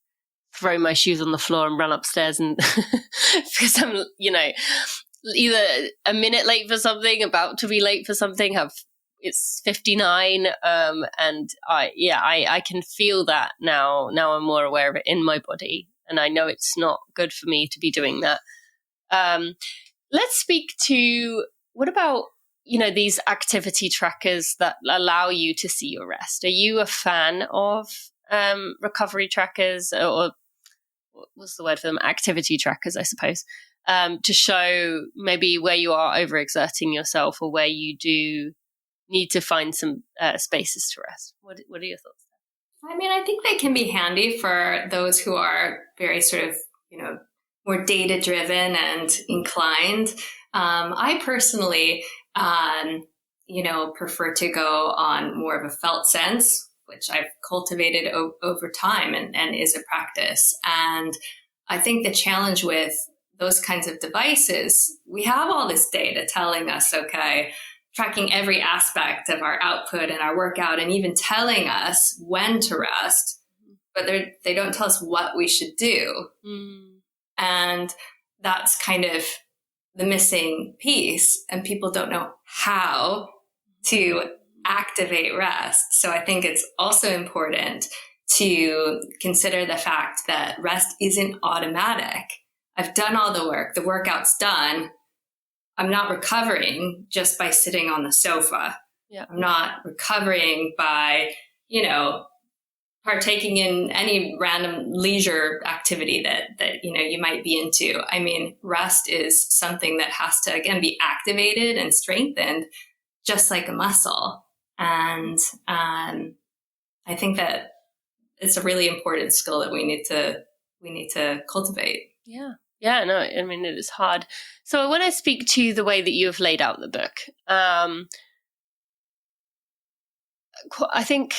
S1: throw my shoes on the floor and run upstairs, and because I'm, either a minute late for something, about to be late for something, it's 59, and I can feel that now I'm more aware of it in my body, and I know it's not good for me to be doing that. Let's speak to, what about these activity trackers that allow you to see your rest? Are you a fan of recovery trackers, or what's the word for them? Activity trackers, I suppose. To show maybe where you are overexerting yourself, or where you do need to find some spaces to rest. What are your thoughts there?
S2: I mean, I think they can be handy for those who are very sort of, more data-driven and inclined. I personally, prefer to go on more of a felt sense, which I've cultivated over time and is a practice. And I think the challenge with those kinds of devices, we have all this data telling us, okay, tracking every aspect of our output and our workout, and even telling us when to rest, but they don't tell us what we should do. And that's kind of the missing piece, and people don't know how to activate rest. So I think it's also important to consider the fact that rest isn't automatic. I've done all the work, the workout's done. I'm not recovering just by sitting on the sofa.
S1: Yeah.
S2: I'm not recovering by, partaking in any random leisure activity that you might be into. I mean, rest is something that has to, again, be activated and strengthened just like a muscle. And I think that it's a really important skill that we need to cultivate.
S1: Yeah. Yeah, no, I mean, it is hard. So I want to speak to the way that you have laid out the book. I think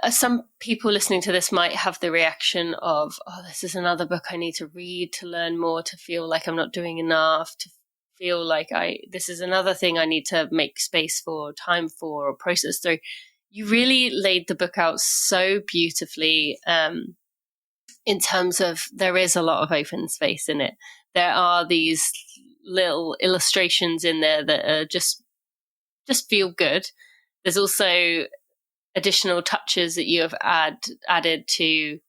S1: some people listening to this might have the reaction of, oh, this is another book I need to read to learn more, to feel like I'm not doing enough, to feel like this is another thing I need to make space for, time for, or process through. You really laid the book out so beautifully. in terms of there is a lot of open space in it. There are these little illustrations in there that are just feel good. There's also additional touches that you have added to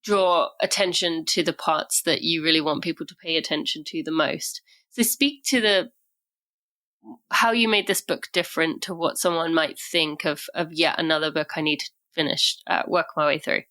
S1: draw attention to the parts that you really want people to pay attention to the most. So speak to how you made this book different to what someone might think of yet another book I need to finish, work my way through.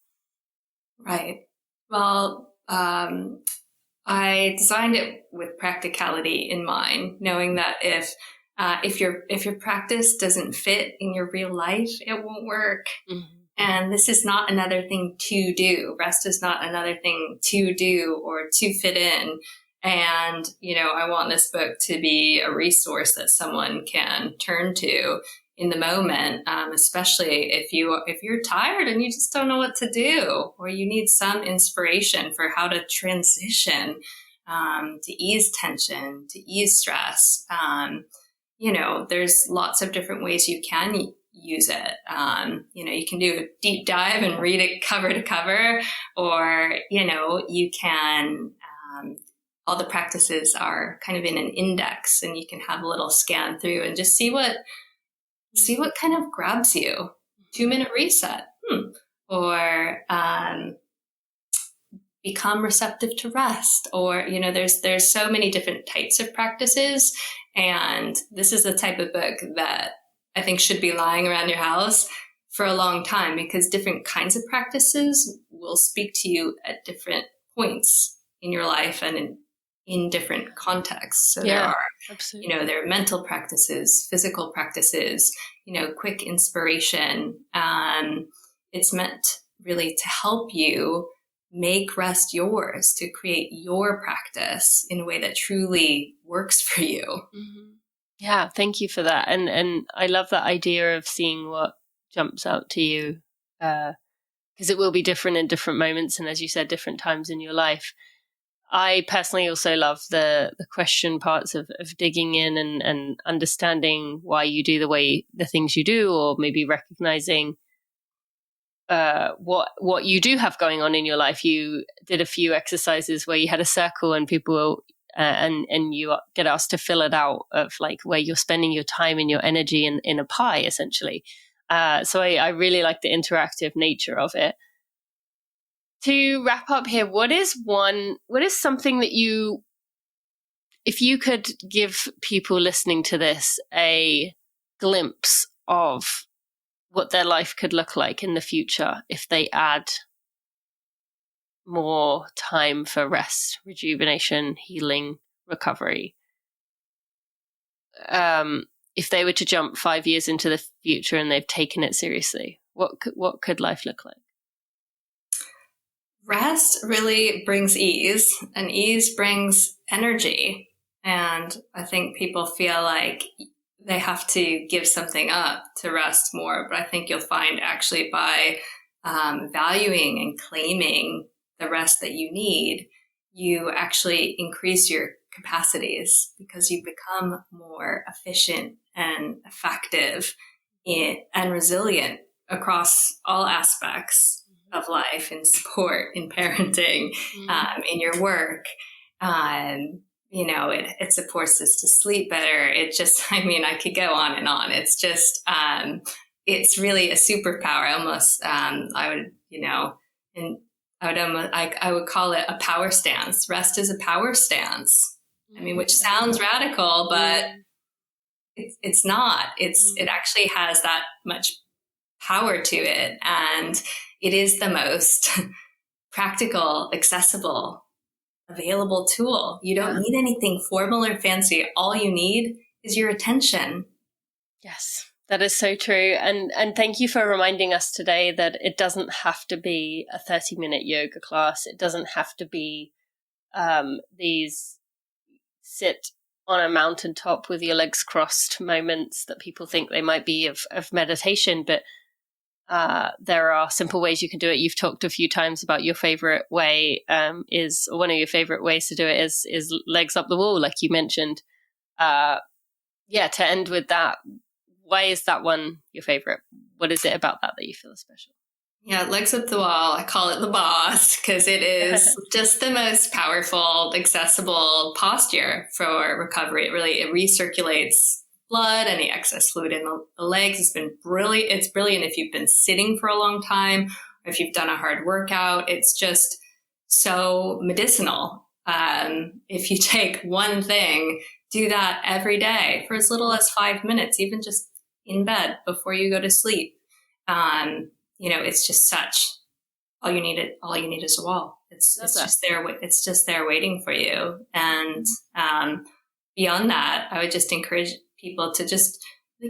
S2: Right. Well, I designed it with practicality in mind, knowing that if your practice doesn't fit in your real life, it won't work. Mm-hmm. And this is not another thing to do. Rest is not another thing to do or to fit in. And, I want this book to be a resource that someone can turn to in the moment, especially if you're tired and you just don't know what to do, or you need some inspiration for how to transition, to ease tension, to ease stress. There's lots of different ways you can use it. You can do a deep dive and read it cover to cover, or, you can, all the practices are kind of in an index, and you can have a little scan through and just see what kind of grabs you. 2-minute reset, or, become receptive to rest, or, there's so many different types of practices. And this is the type of book that I think should be lying around your house for a long time, because different kinds of practices will speak to you at different points in your life and in different contexts. So there are, absolutely. There are mental practices, physical practices, quick inspiration. It's meant really to help you make rest yours, to create your practice in a way that truly works for you.
S1: Mm-hmm. Yeah, thank you for that. And I love that idea of seeing what jumps out to you, because it will be different in different moments, and as you said, different times in your life. I personally also love the question parts of digging in and understanding why you do the things you do, or maybe recognizing what you do have going on in your life. You did a few exercises where you had a circle and people and you get asked to fill it out, of like where you're spending your time and your energy in a pie, essentially. So I really like the interactive nature of it. To wrap up here, what is something that if you could give people listening to this a glimpse of what their life could look like in the future if they add more time for rest, rejuvenation, healing, recovery, if they were to jump 5 years into the future and they've taken it seriously, what could life look like?
S2: Rest really brings ease, and ease brings energy. And I think people feel like they have to give something up to rest more. But I think you'll find actually by valuing and claiming the rest that you need, you actually increase your capacities, because you become more efficient and effective and resilient across all aspects of life, in sport, in parenting, in your work. It supports us to sleep better. It just, I could go on and on. It's just, it's really a superpower almost. I would call it a power stance. Rest is a power stance. Which sounds radical, but it's not. It actually has that much power to it. And it is the most practical, accessible, available tool. You don't need anything formal or fancy. All you need is your attention.
S1: Yes, that is so true. And thank you for reminding us today that it doesn't have to be a 30-minute yoga class. It doesn't have to be these sit on a mountaintop with your legs crossed moments that people think they might be of meditation, but there are simple ways you can do it. You've talked a few times about your favorite way one of your favorite ways to do it is legs up the wall, like you mentioned. To end with that, why is that one your favorite? What is it about that you feel is special?
S2: Yeah, legs up the wall. I call it the boss because it is just the most powerful, accessible posture for recovery. It recirculates blood, any excess fluid in the legs. It's brilliant if you've been sitting for a long time, or if you've done a hard workout. It's just so medicinal. If you take one thing, do that every day for as little as 5 minutes, even just in bed before you go to sleep. It's just all you need is a wall. It's just there. It's just there waiting for you. And beyond that, I would just encourage people to just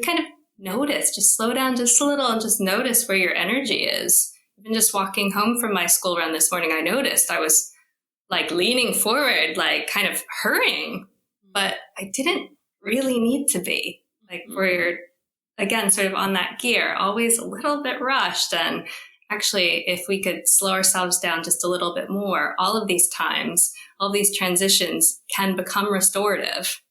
S2: kind of notice, just slow down just a little and just notice where your energy is. Even just walking home from my school run this morning, I noticed I was like leaning forward, like kind of hurrying, but I didn't really need to be. Like we're, again, sort of on that gear, always a little bit rushed. And actually, if we could slow ourselves down just a little bit more, all of these times, all these transitions can become restorative.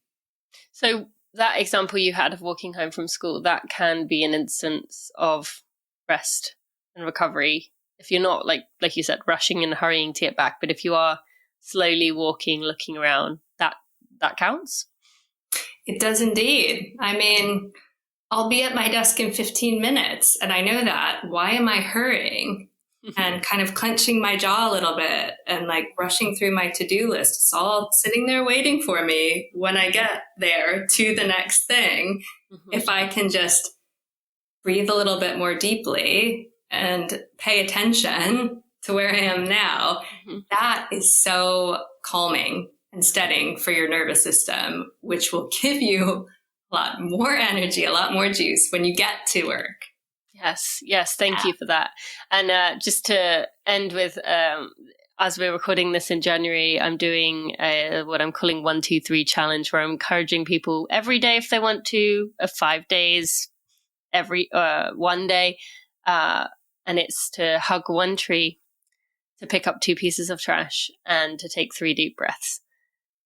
S1: So that example you had of walking home from school, that can be an instance of rest and recovery. If you're not, like you said, rushing and hurrying to get back, but if you are slowly walking, looking around, that counts?
S2: It does indeed. I mean, I'll be at my desk in 15 minutes and I know that. Why am I hurrying? And kind of clenching my jaw a little bit and like rushing through my to-do list. It's all sitting there waiting for me when I get there to the next thing. Mm-hmm. If I can just breathe a little bit more deeply and pay attention to where I am now, that is so calming and steadying for your nervous system, which will give you a lot more energy, a lot more juice when you get to work.
S1: Yes. Thank you for that. And just to end with, as we're recording this in January, I'm doing what I'm calling 1, 2, 3 challenge, where I'm encouraging people every day if they want to, 5 days, every 1 day. And it's to hug one tree, to pick up 2 pieces of trash, and to take 3 deep breaths.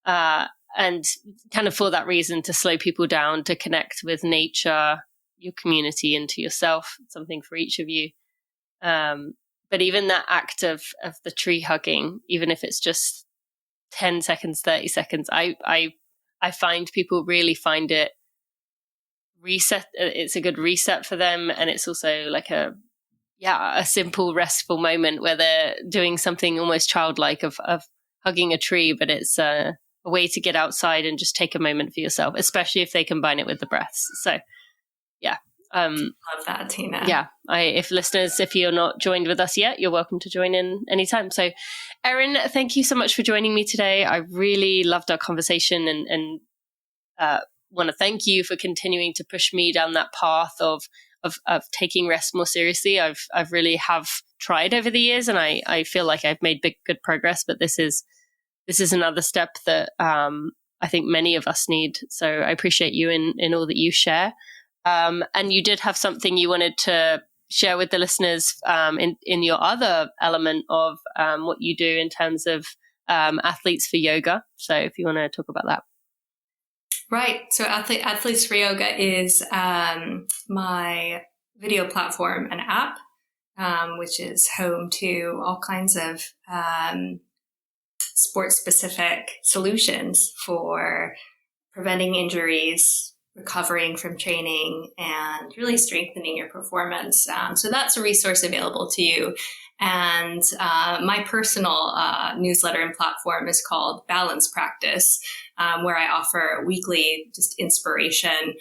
S1: And kind of for that reason, to slow people down, to connect with nature, your community, and to yourself, something for each of you. But even that act of the tree hugging, even if it's just 10 seconds, 30 seconds, I find people really find it reset. It's a good reset for them. And it's also like a simple, restful moment where they're doing something almost childlike of hugging a tree, but it's a way to get outside and just take a moment for yourself, especially if they combine it with the breaths. So
S2: love that, Tina.
S1: Yeah. If you're not joined with us yet, you're welcome to join in anytime. So Erin, thank you so much for joining me today. I really loved our conversation and want to thank you for continuing to push me down that path of taking rest more seriously. I've really have tried over the years, and I feel like I've made good progress, but this is another step that I think many of us need. So I appreciate you in all that you share. And you did have something you wanted to share with the listeners in your other element of what you do in terms of athletes for yoga. So if you want to talk about that.
S2: Right. So Athletes for Yoga is my video platform and app, which is home to all kinds of sport-specific solutions for preventing injuries, recovering from training, and really strengthening your performance. So that's a resource available to you. And my personal newsletter and platform is called Balance Practice, where I offer weekly just inspiration,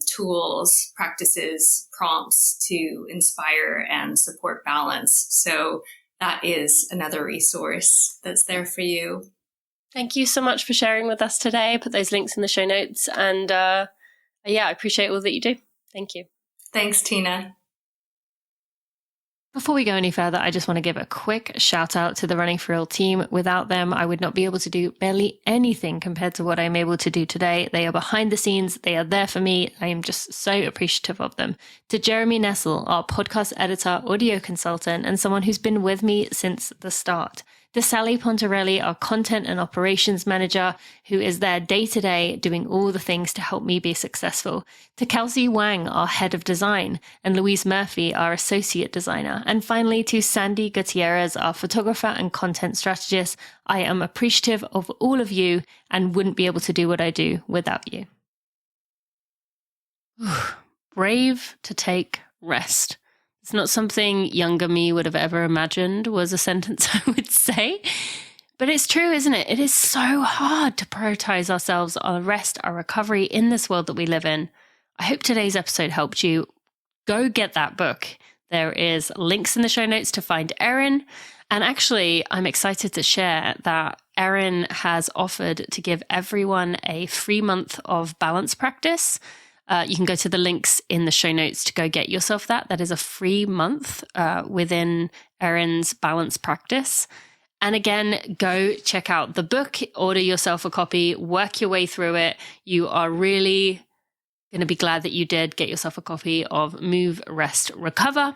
S2: tools, practices, prompts to inspire and support balance. So that is another resource that's there for you.
S1: Thank you so much for sharing with us today. I put those links in the show notes. And I appreciate all that you do. Thank you.
S2: Thanks, Tina.
S1: Before we go any further, I just want to give a quick shout out to the Running for Real team. Without them, I would not be able to do barely anything compared to what I'm able to do today. They are behind the scenes. They are there for me. I am just so appreciative of them. To Jeremy Nessel, our podcast editor, audio consultant, and someone who's been with me since the start. to Sally Pontarelli, our content and operations manager, who is there day to day doing all the things to help me be successful, to Kelsey Wang, our head of design, and Louise Murphy, our associate designer, and finally to Sandy Gutierrez, our photographer and content strategist. I am appreciative of all of you and wouldn't be able to do what I do without you. Brave to take rest. It's not something younger me would have ever imagined was a sentence I would say, but it's true, isn't it? It is so hard to prioritize ourselves, our rest, our recovery in this world that we live in. I hope today's episode helped you. Go get that book. There is links in the show notes to find Erin. And actually, I'm excited to share that Erin has offered to give everyone a free month of balance practice. You can go to the links in the show notes to go get yourself that. That is a free month within Erin's balance practice. And again, go check out the book, order yourself a copy, work your way through it. You are really going to be glad that you did get yourself a copy of Move, Rest, Recover.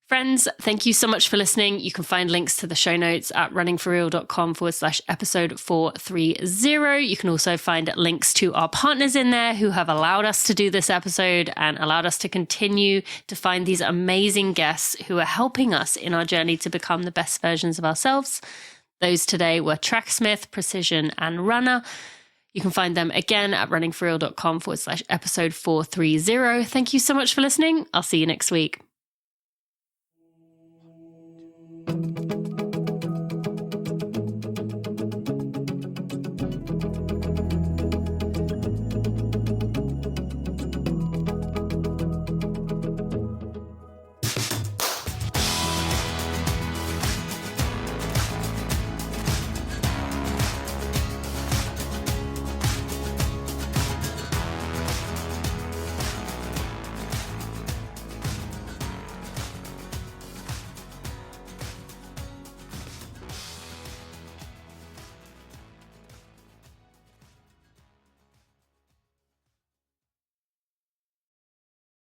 S1: Friends, thank you so much for listening. You can find links to the show notes at runningforreal.com/episode 430. You can also find links to our partners in there who have allowed us to do this episode and allowed us to continue to find these amazing guests who are helping us in our journey to become the best versions of ourselves. Those today were Tracksmith, Precision, and Runner. You can find them again at runningforreal.com/episode 430. Thank you so much for listening. I'll see you next week.